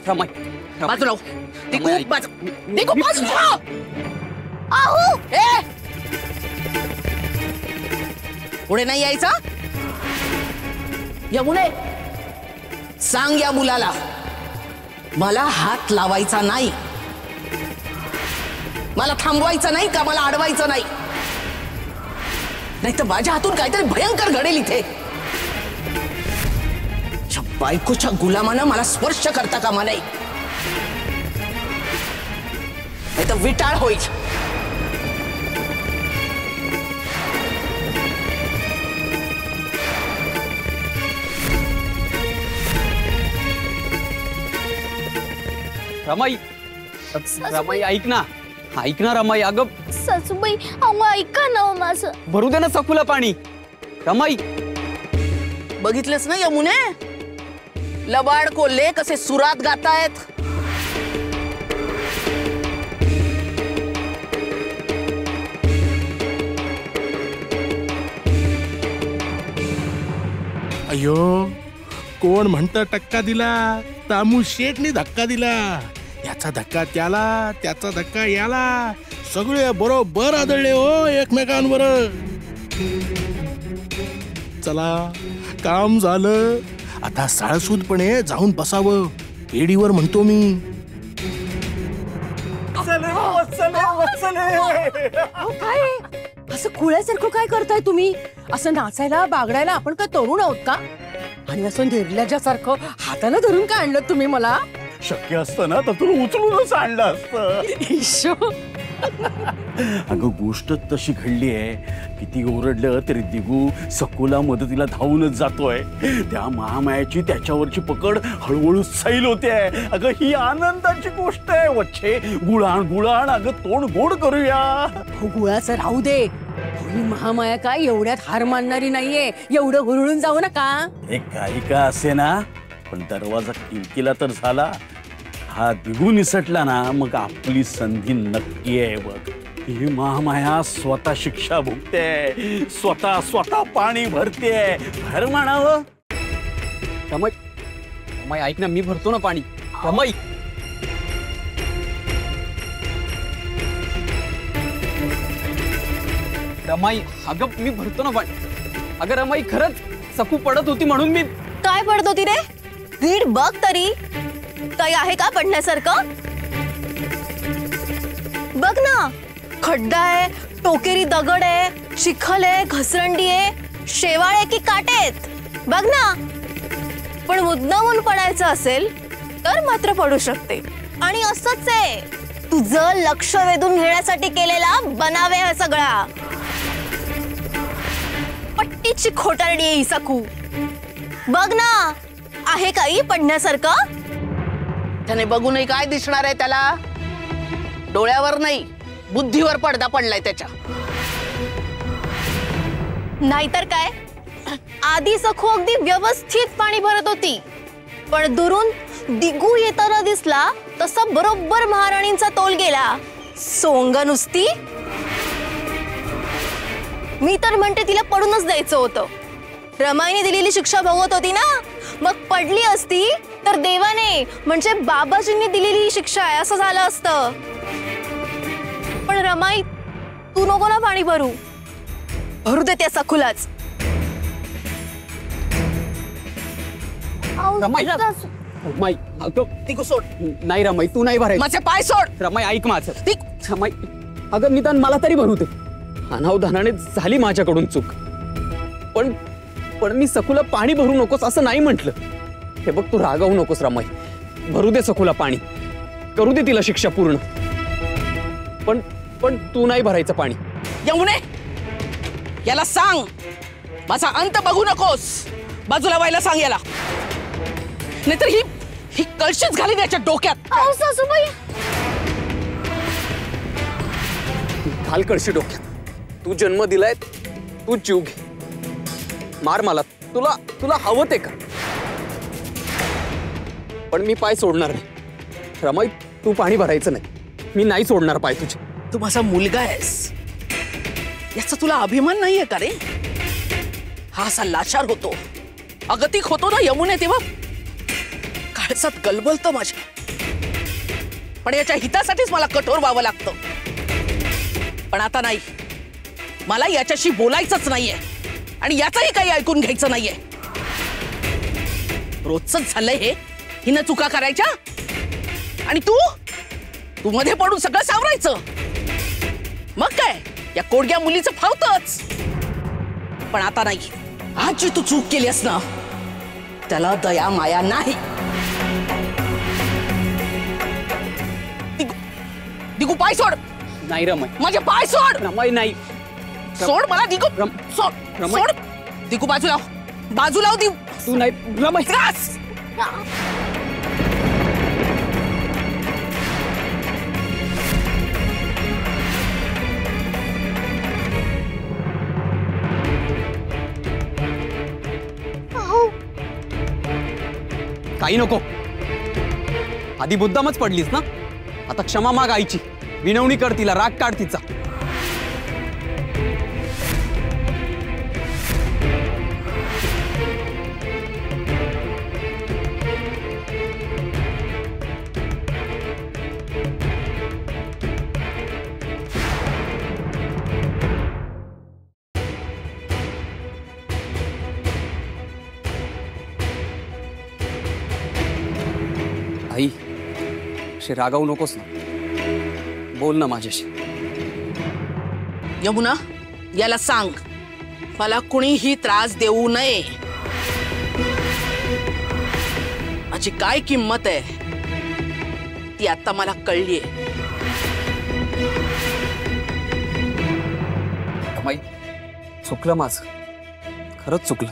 रमाई बाजूला हो. दिगू बाजूला. आहो पुढे नाही यायचा. यमुने सांग या मुलाला मला हात लावायचा नाही, मला थांबवायचं नाही का मला अडवायचं नाही, नाही तर माझ्या हातून काहीतरी भयंकर घडेल इथे. बायकोच्या गुलामानं मला स्पर्श करता कामा नाही, नाही तर विटाळ होईल. रमाई रमाई ऐक ना रमाई. अगं सासूबाई अहो ऐका ना माझं. भरू दे ना सखूला पाणी. रमाई बघितलंस ना यमुने, लबाड कोल्हे कसे सुरात गातायत. अयो कोण म्हणतं टक्का दिला, तामू शेठनी धक्का दिला. याचा धक्का त्याला, त्याचा धक्का याला, सगळे बरोबर आदळले हो एकमेकांवर. चला काम झालं, आता साळसूदपणे जाऊन बसावं एडीवर म्हणतो मी. काय असं खुळ्यासारखं काय करताय तुम्ही? असं नाचायला बागडायला आपण काय तरुण आहोत का? आणि असं निर्लज्जासारखं हाताने धरून काय आणलं तुम्ही मला? शक्य असतं ना तर तुला उचलूनच आणलं असतं. अगं गोष्ट तशी घडली आहे, किती ओरडलं तरी दिगू सखूला मदतीला धावूनच जातोय. त्या महामायाची त्याच्यावरची पकड हळूहळू सैल होते. अगं ही आनंदाची गोष्ट आहे. वच्छे गुळाण गुळाण, अगं तोंड गोड करूया. गुळाचं राहू दे. ही महामाया काय एवढ्यात हार मानणारी नाहीये, एवढं हुरळून जाऊ नका. हे काही का असे ना, पण दरवाजा किलकिला तर झाला. हा दिगू निसटला ना, मग आपली संधी नक्की आहे बघ. ही महामाया स्वतः शिक्षा भोगते, स्वतः पाणी भरते. भर म्हणावं. रमाई रमाई ऐक ना, मी भरतो ना पाणी. रमाई रमाई अगं मी भरतो ना पाणी. अगं रमाई खरंच सखू पडत होती म्हणून मी. काय पडत होती रे? नीट बघ तरी, काही आहे का पडण्यासारखं? बघ ना, खड्डा आहे, टोकेरी दगड आहे, चिखल आहे, घसरंडी आहे, शेवाळ आहे की काटे आहेत. बघ ना. पण मुद्दामून पडायचं असेल तर मात्र पडू शकते. आणि असंच आहे, तुझं लक्ष वेधून घेण्यासाठी केलेला बनाव आहे हा सगळा. पट्टीची खोटारडी आहे ही सखू. बघ ना, आहे काही पडण्यासारखं? त्याने बघूनही काय दिसणार आहे त्याला? डोळ्यावर नाही, बुद्धीवर पडदा पडलाय त्याच्या. नाहीतर काय, आधी सखू अगदी व्यवस्थित पाणी भरत होती, पण दुरून दिगू येताना दिसला तसा बरोबर महाराणींचा तोल गेला. सोंग नुसती. मी तर म्हणते तिला पडूनच द्यायचं होतं. रमाईने दिलेली शिक्षा भोगत होती ना, मग पडली असती तर देवाने म्हणजे बाबाजींनी दिलेली शिक्षा आहे असं झालं असतं. पण रमाई, तू नको ना पाणी भरू दे त्या सखूलाच. रमाई रमाई अगं दिगू सोड. नाही रमाई, तू नाही भरायचं. माझे पाय सोड. रमाई ऐक माझं. रमाई अगं निदान मला तरी भरू दे. अनावधानाने झाली माझ्याकडून चूक. पण पण मी सखूला पाणी भरू नकोस असं नाही म्हटलं. हे बघ, तू रागावू नकोस रमाई. भरू दे सखूला पाणी, करू दे तिला शिक्षा पूर्ण. पण पण तू नाही भरायचं पाणी. यमुने, याला सांग माझा अंत बघू नकोस. बाजूला व्हायला सांग याला, नाहीतर ही कळशीच घाली त्याच्या डोक्यात. सासूबाई, घाल कळशी डोक्यात. तू जन्म दिलाय, तू जीव घे. मार मला, तुला हवं ते का. पण मी पाय सोडणार नाही. रमाई, तू पाणी भरायचं नाही. मी नाही सोडणार पाय तुझे. तू माझा मुलगा आहेस, याचा तुला अभिमान नाहीये का रे? हा असा लाचार होतो, अगतिक होतो ना यमुने तेव्हा काळजात गलबलतं माझ्या, पण याच्या हितासाठीच मला कठोर व्हावं लागतं. पण आता नाही, मला याच्याशी बोलायचंच नाहीये आणि याचंही काही ऐकून घ्यायचं नाहीये. रोजच झालंय हे, हिनं चुका करायच्या आणि तू मध्ये पडून सगळं सावरायचं. मग काय या कोडग्या मुलीचं फावतच. पण आता नाही, आज जी तू चूक केलीस ना त्याला दया माया नाही. दिगू पाय सोड. नाही रमाई, माझे पाय सोड. रमाई नाही. सोड मला दिगू. सोड रमाई. सोड. दिगू बाजू लाव, बाजू लाव. दिगू तू नाही रमाई. त्रास. काही नको. आधी मुद्दामच पडलीस ना, आता क्षमा माग आईची, विनवणी कर तिला, राग काढ तिचा. आई, अशी रागावू नकोस ना, बोल ना माझ्याशी. यमुना, याला सांग मला कुणीही त्रास देऊ नये. माझी काय किंमत आहे ती आता मला कळलीये. रमाई, चुकलं माझं, खरंच चुकलं.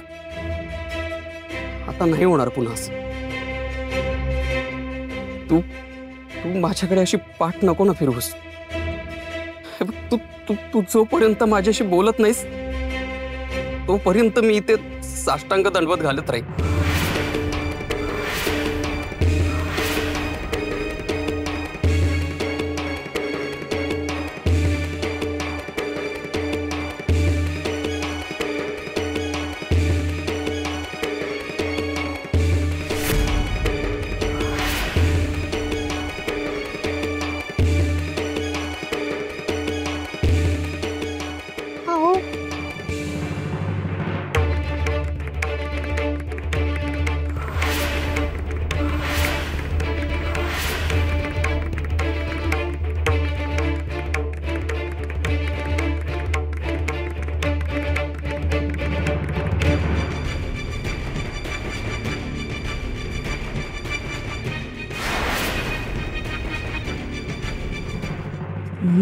आता नाही होणार पुन्हा असं. तू माझ्याकडे अशी पाठ नको ना फिरवूस. हे बघ, तू जोपर्यंत माझ्याशी बोलत नाहीस तोपर्यंत मी इथे साष्टांग दंडवत घालत राहील.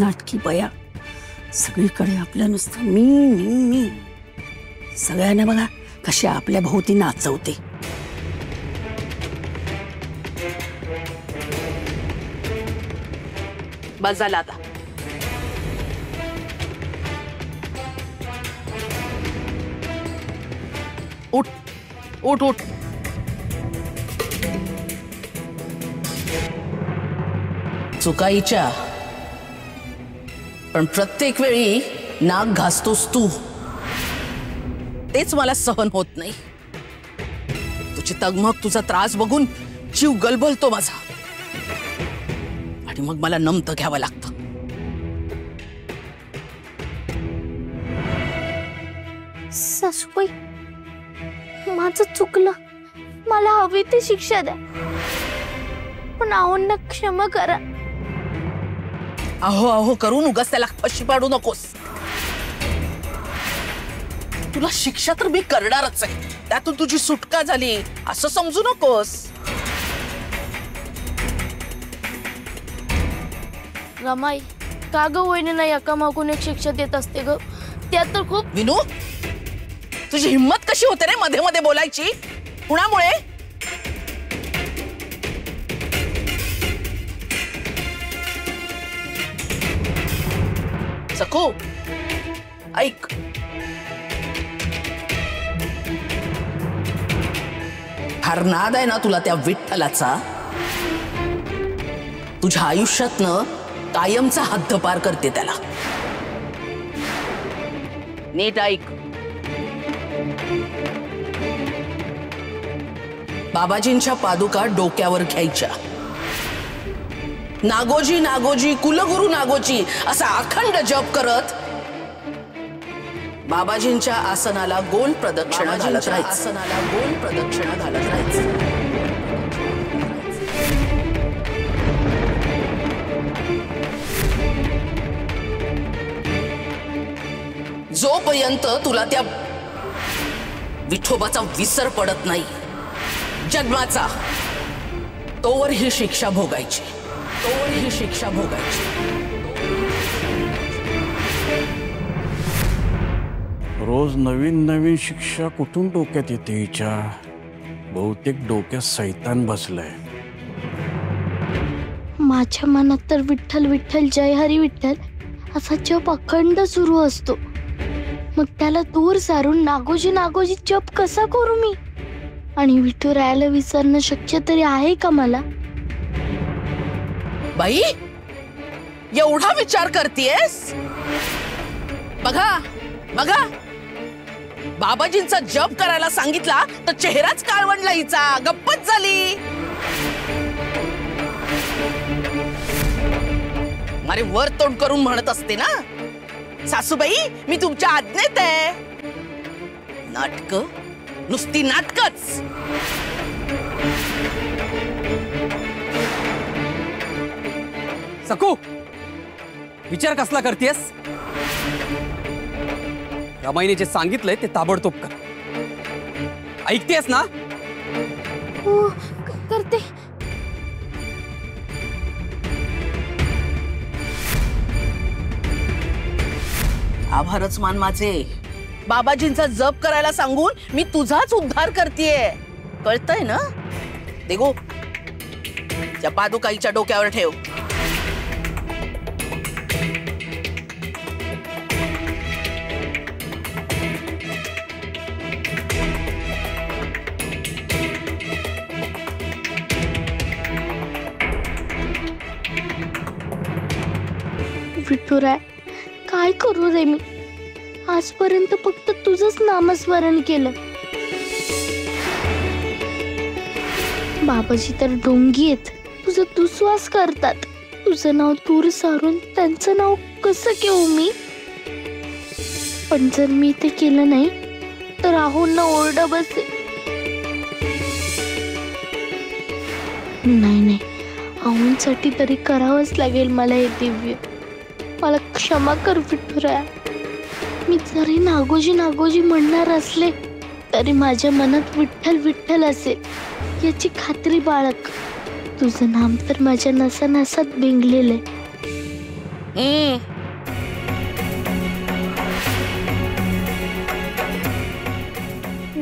नाटकी बया, सगळीकडे आपलं नुसतं मी मी मी. सगळ्यांना बघा कशी आपल्या भोवती नाचवते. बस झालं आता. उठ उठ उठ. चुकाईच्या, पण प्रत्येक वेळी नाक घासतोस तू. तेच मला सहन होत नाही. तुझी तगमग, तुझा त्रास बघून जीव गलबलतो माझा आणि मग मला नमतं घ्यावं लागतं. सासूबाई, माझं चुकलं, मला हवी ती शिक्षा द्या, पण आहोंना क्षमा करा. अहो अहो करून उगाच त्याला फशी पाडू नकोस. तुला शिक्षा तर मी करणारच आहे, त्यातून तुझी सुटका झाली असं समजू नकोस. रमाई, का ग वहिनींना एका मागून एक शिक्षा देत असते ग? त्यात तर खूप. विनू, तुझी हिम्मत कशी होते रे मध्ये मध्ये बोलायची? कुणामुळे? सखू ऐक, फार नाद आहे ना तुला त्या विठ्ठलाचा. तुझ्या आयुष्यातनं कायमचा हद्दपार करते त्याला. नीट ऐक, बाबाजींच्या पादुका डोक्यावर घ्यायच्या. नागोजी नागोजी कुलगुरू नागोजी असा अखंड जप करत बाबाजींच्या आसनाला गोल प्रदक्षिणा घालत राहायचं. जोपर्यंत तुला त्या विठोबाचा विसर पडत नाही जन्माचा, तोवर ही शिक्षा भोगायची. रोज नवीन नवीन शिक्षा कुठून डोक्यात येते हिच्या? बहुतेक डोक्यात सैतान बसलाय. माझ्या मनात तर विठ्ठल विठ्ठल जय हरी विठ्ठल असा जप अखंड सुरू असतो. मग त्याला दूर सारून नागोजी नागोजी जप कसा करू मी? आणि विठुरायाला विसरणं शक्य तरी आहे का मला? बाई, एवढा विचार करतेस? बघा बघा, बाबाजींचा जप करायला सांगितला तर चेहराच काळवंडला हिचा, गप्पच झाली. अरे वर तोंड करून म्हणत असते ना, सासूबाई मी तुमच्या आज्ञेत आहे. नाटक, नुसती नाटकच. सकू, विचार कसला करतेस? रमाईने जे सांगितलंय ते ताबडतोब कर. ऐकतेस ना? हो, करते. आभारच मान माझे. बाबाजींचा जप करायला सांगून मी तुझाच उद्धार करतेय, कळतंय ना? देखो, त्या पादुकाईच्या डोक्यावर ठेव. विठुराय, काय करू रे मी? आजपर्यंत फक्त तुझंच नामस्मरण केलं. बाबाजी तर ढोंगी आहेत, तुझं दुस्वास करतात. तुझं नाव दूर सारून त्यांचं नाव कसं घेऊ मी? पण जर मी ते केलं नाही तर राहुलना ओरडा बसेल. नाही, राहुलसाठी तरी करावंच लागेल मला हे दिव्य. मला क्षमा कर विठुराया. मी जरी नागोजी नागोजी म्हणणार असले तरी माझ्या मनात विठ्ठल विठ्ठल असेल याची खात्री बाळग. तुझं नाम तर माझ्या नसानसात भिंगलेलं आहे.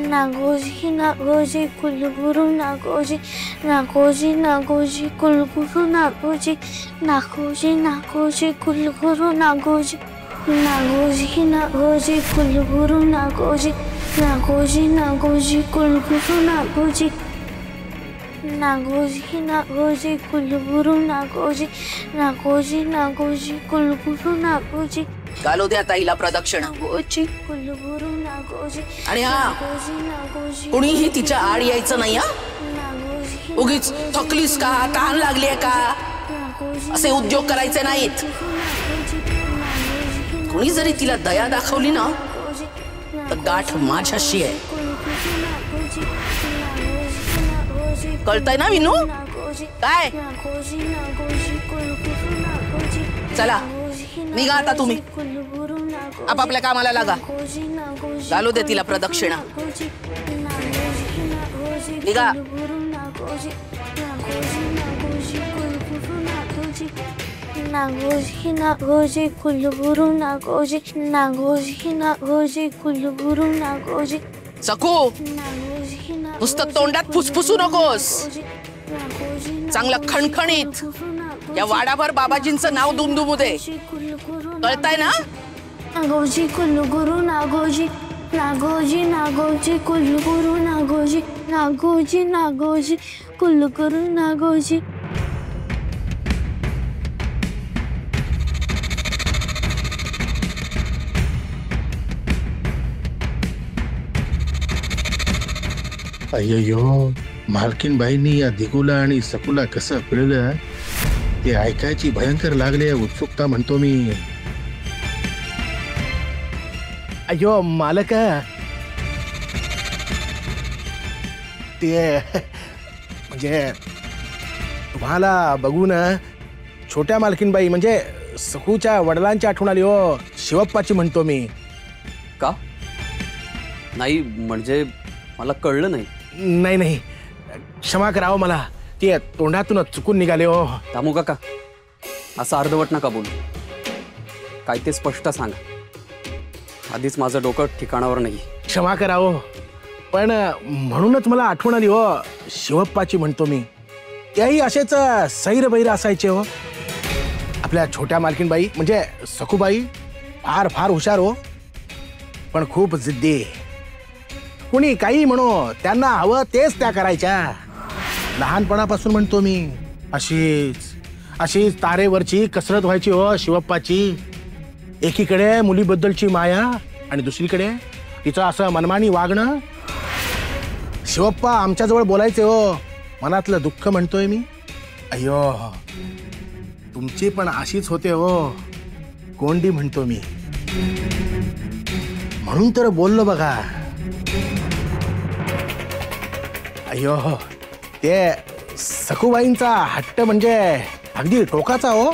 नागोजी नागोजी कुलगुरू नागोजी, नागोजी नागोजी कुलगुरू नागोजी, नागोजी नागोजी कुलगुरू नागोजी, नागोजी नागोजी कुलगुरू नागोजी, नागोजी नागोजी कुलगुरू नागोजी, नागोजी नागोजी कुलगुरू नागोजी, नागोजी नागोजी कुलगुरू नागोजी. घालू द्या ताईला प्रदक्षिणा. नागोजी कुलगुरू नागोजी. आणि हा, कुणीही तिच्या आड यायचं नाही. उगीच थकलीस का, तहान लागली का असे उद्योग करायचे नाहीत. कुणी जरी तिला दया दाखवली ना तर गाठ माझ्याशी आहे. कळतंय ना विनू? काय? चला निघा आता, तुम्ही आपापल्या कामाला लागा. घालू दे तिला प्रदक्षिणा. निघा. नागोजी नागोजी कुलगुरू नागोजी, नागोजी नागोजी कुलगुरू नागोजी. सकू, नुसतं तोंडात फुसफुसू नकोस. चांगलं खणखणीत या वाडाभर बाबाजींचं नाव दुमदुमू दे. कळतंय ना? नागोजी कुलगुरू नागोजी, नागोजी नागोजी कुलगुरू नागोजी, नागोजी नागोजी कुलगुरू नागोजी. अय्यो, मालकीनबाईंनी या दिगूला आणि सकूला कसं पिळलं ते ऐकायची भयंकर लागले उत्सुकता म्हणतो मी. अयो मालक, ते म्हणजे तुम्हाला बघून छोट्या मालकीनबाई म्हणजे सकूच्या वडिलांची आठवण आली हो. शिवप्पाची म्हणतो मी. का नाही म्हणजे मला कळलं नाही. नाही नाही, क्षमा करावं मला, ते तोंडातूनच चुकून निघाले हो. दामू काका, असं अर्धवट नका बोलू. काय ते स्पष्ट सांगा. आधीच माझं डोकं ठिकाणावर नाही. क्षमा करावं, पण म्हणूनच मला आठवण आली हो. शिवप्पाची म्हणतो मी. त्याही असेच सैर बैर असायचे हो. आपल्या छोट्या मालकीनबाई म्हणजे सखूबाई फार फार हुशार हो, पण खूप जिद्दी. कुणी काही म्हणो, त्यांना हवं तेच त्या करायच्या. लहानपणापासून म्हणतो मी. अशीच तारेवरची कसरत व्हायची हो शिवप्पाची. एकीकडे मुलीबद्दलची माया आणि दुसरीकडे तिचं असं मनमानी वागणं. शिवप्पा आमच्याजवळ बोलायचे हो. मनातलं दुःख म्हणतोय मी. अय्यो, तुमची पण अशीच होते हो कोंडी म्हणतो मी. म्हणून तर बोललो बघा. अय्यो, ते सखूबाईंचा हट्ट म्हणजे अगदी टोकाचा हो.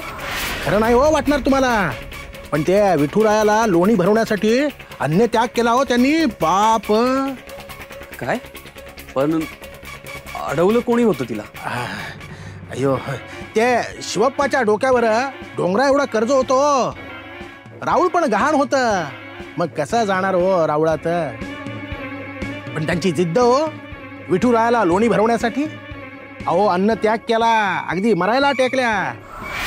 खरं नाही हो वाटणार तुम्हाला, पण ते विठुरायाला लोणी भरवण्यासाठी अन्य त्याग केला हो त्यांनी. बाप काय, पण अडवलं कोणी होतं तिला? अय्यो, ते शिवप्पाच्या डोक्यावर डोंगरा एवढा कर्ज होतो. राऊळ पण गहाण होत. मग कसा जाणार हो राऊळात? पण त्यांची जिद्द हो विठुरायाला लोणी भरवण्यासाठी. अहो, अन्न त्याग केला, अगदी मरायला टेकल्या.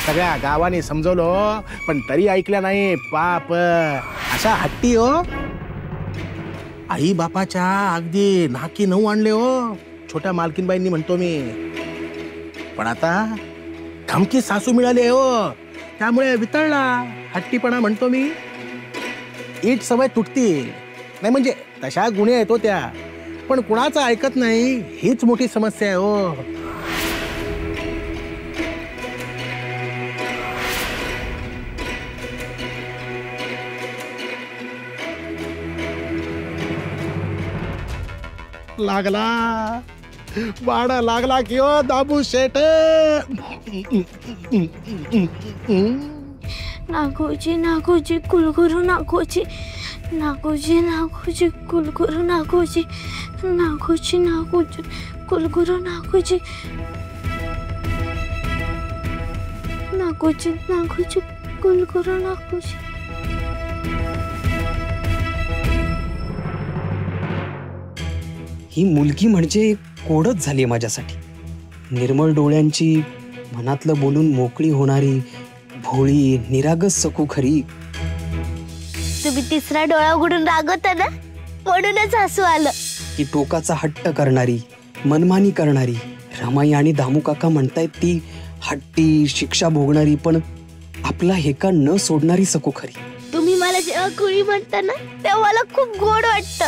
सगळ्या गावाने समजवलं, पण तरी ऐकल्या नाही. पाप अशा हट्टी हो. आई बापाच्या अगदी नाकी नऊ आणले हो छोट्या मालकीनबाईंनी म्हणतो मी. पण आता धमकी सासू मिळाली हो, त्यामुळे वितळला हट्टीपणा म्हणतो मी. इट सवय तुटती नाही म्हणजे तशा गुन्हे आहेत हो त्या, पण कुणाचं ऐकत नाही. हीच मोठी समस्या आहे हो. लागला वाडा लागला की हो दाबू शेठ. नागोजी नागोजी कुलगुरू नागोजी, नागोजी नागोजी कुलगुरू नागोजी, नागोजी नागोजी कुलगुरू नागोजी, नागोजी नागोजी कुलगुरू नागोजी. ही मुलगी म्हणजे कोडच झाली माझ्यासाठी. निर्मळ डोळ्यांची, मनातलं बोलून मोकळी होणारी, भोळी निरागस सकू खरी. तुम्ही तिसरा डोळा उघडून रागवता ना, म्हणूनच हसू आलं. की टोकाचा हट्ट करणारी, मनमानी करणारी. रमाई आणि दामू काका म्हणतायत ती हट्टी, शिक्षा भोगणारी, पण आपला हेका न सोडणारी सकू खरी. तुम्ही मला जेव्हा कुळी म्हणता ना, तेव्हा मला खूप गोड वाटतं.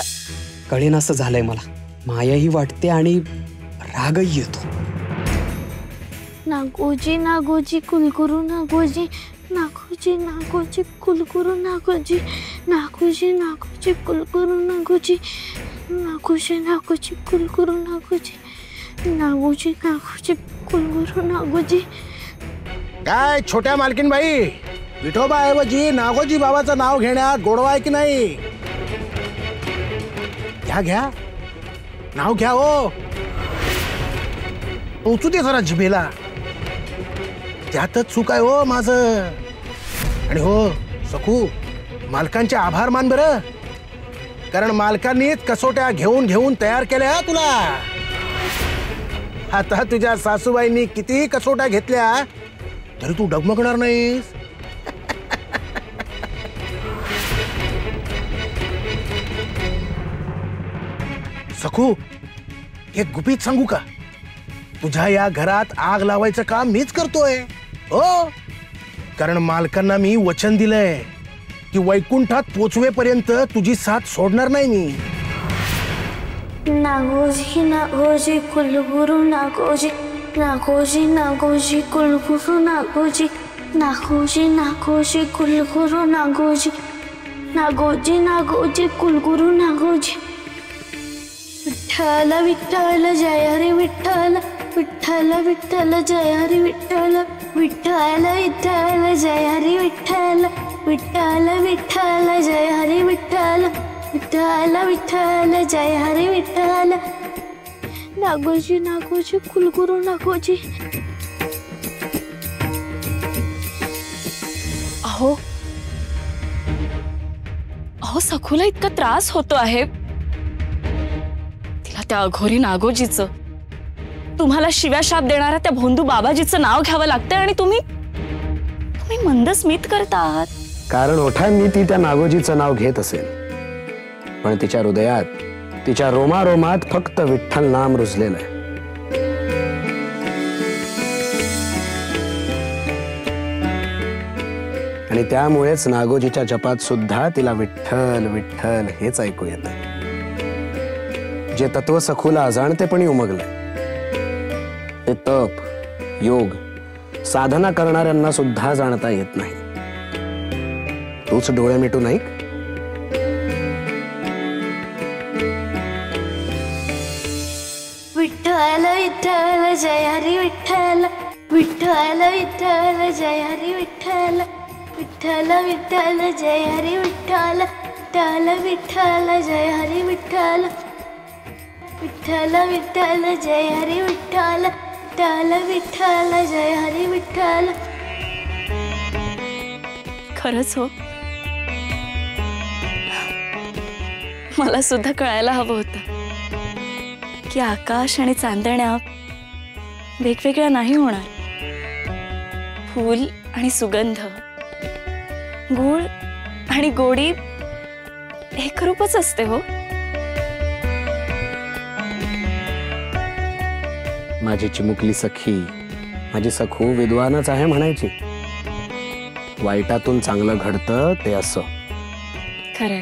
कळेनासं झालंय मला. मायाही वाटते आणि रागही येतो. नागोजी नागोजी कुलगुरू नागोजी, नागोजी नागोजी कुलगुरू नागोजी, नागोजी नागोजी कुलगुरू नागोजी, नागोजी नागोजी कुलगुरू नागोजी, नागोजी नागोजी कुलगुरू नागोजी. काय छोट्या मालकीनबाई, विठोबाऐवजी नागोजी बाबाचं नाव घेण्यात गोडवा आहे की नाही? घ्या घ्या, नाव घ्या हो. पोचू दे जरा जिभेला. त्यातच चूक आहे हो माझं. आणि हो सखू, मालकांचे आभार मान बरं, कारण मालकांनीच कसोट्या घेऊन घेऊन तयार केल्या तुला. आता तुझ्या सासूबाईंनी कितीही कसोट्या घेतल्या तरी तू डगमगणार नाहीस. सखू, एक गुपित सांगू का? तुझ्या या घरात आग लावायचं काम मीच करतोय हो. कारण मालकांना मी वचन दिलंय की वैकुंठात पोचवेपर्यंत तुझी साथ सोडणार नाही मी. नागोजी नागोजी कुलगुरु नागोजी नागोजी नागोजी कुलगुरु नागोजी नागोजी नागोजी कुलगुरु नागोजी नागोजी नागोजी कुलगुरु नागोजी विठ्ठल विठ्ठल जय हरी विठ्ठल विठ्ठल विठ्ठल जय हरी विठ्ठल विठ्ठल विठ्ठल जय हरी विठ्ठल विठ्ठल विठ्ठल जय हरी विठ्ठल विठ्ठल विठ्ठल जय हरी विठ्ठल नागोजी नागोजी कुलगुरु नागोजी। अहो अहो सखूला इतका त्रास होतो आहे, तिला त्या अघोरी नागोजीचं, तुम्हाला शिव्या शाप देणाऱ्या त्या भोंदू बाबाजीचं नाव घ्यावं लागतंय आणि तुम्ही मंदस्मित करता आहात। कारण ओठांनी ती त्या नागोजीचं नाव घेत असेल, पण तिच्या हृदयात, तिच्या रोमारोमात फक्त विठ्ठल नाम रुजलेलं आहे। आणि त्यामुळेच नागोजीच्या जपात सुद्धा तिला विठ्ठल विठ्ठल हेच ऐकू येतं, जे तत्व सखूला अजाणतेपणी उमगलंय। ते तप, योग, साधना करणाऱ्यांना सुद्धा जाणता येत नाही। तूच डोळे मिटून ऐक। विठ्ठल विठ्ठल जय हरी विठ्ठल विठ्ठल विठ्ठल जय हरी विठ्ठल विठ्ठल विठ्ठल जय हरी विठ्ठल विठ्ठल विठ्ठल जय हरी विठ्ठल विठ्ठल विठ्ठल जय हरी विठ्ठल विठ्ठल विठ्ठल जय हरी विठ्ठल। खरंच हो, मला सुद्धा कळायला हवं होतं की आकाश आणि चांदण्या वेगवेगळ्या नाही होणार। फूल आणि सुगंध, गूळ आणि गोडी एकरूपच असते हो। माझी चिमुकली सखी, माझी सखू विद्वानच आहे म्हणायची। वाईटातून चांगलं घडतं ते असं खरंय।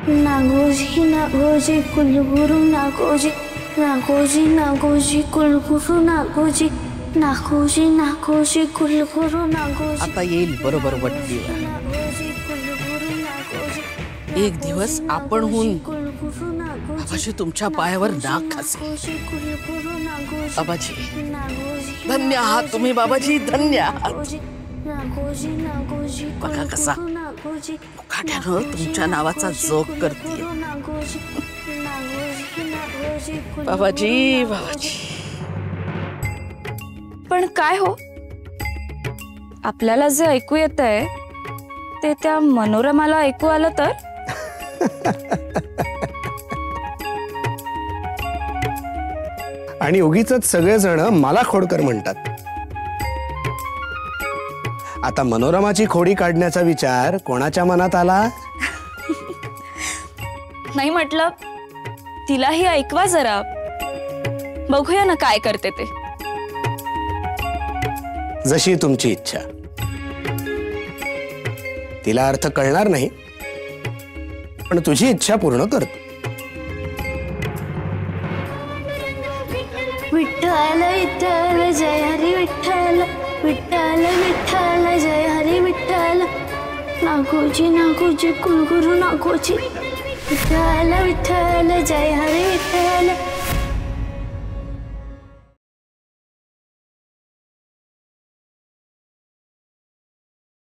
नागोजी नागोजी कुलगुरु नागोजी नागोजी नागोजी कुलगुरु नागोजी नागोजी नागोजी कुलगुरु नागोजी। आता येईल बरोबर वट्टी। एक दिवस आपणहून बाबाजी तुमच्या पायावर नाक घासे। बाबाजी धन्य आहात तुम्ही, बाबाजी धन्य आहात। बघा कसा मुखाट्यानं तुमच्या नावाचा जोग करते बाबाजी बाबाजी। पण काय हो, आपल्याला जे ऐकू येतंय ते त्या मनोरमाला ऐकू आलं तर? आणि उगीचच सगळेजण मला खोडकर म्हणतात। आता मनोरमाची खोडी काढण्याचा विचार कोणाच्या मनात आला? नाही म्हटलं तिलाही ऐकवा जरा, बघूया ना काय करते ते। जशी तुमची इच्छा। तिला अर्थ कळणार नाही, पण तुझी इच्छा पूर्ण करतो। विठ्ठल विठ्ठल जय हरी विठ्ठल विठ्ठल विठ्ठल जय हरी विठ्ठल नागोजी नागोजी कुलगुरु नागोजी विठ्ठल विठ्ठल जय हरी विठ्ठल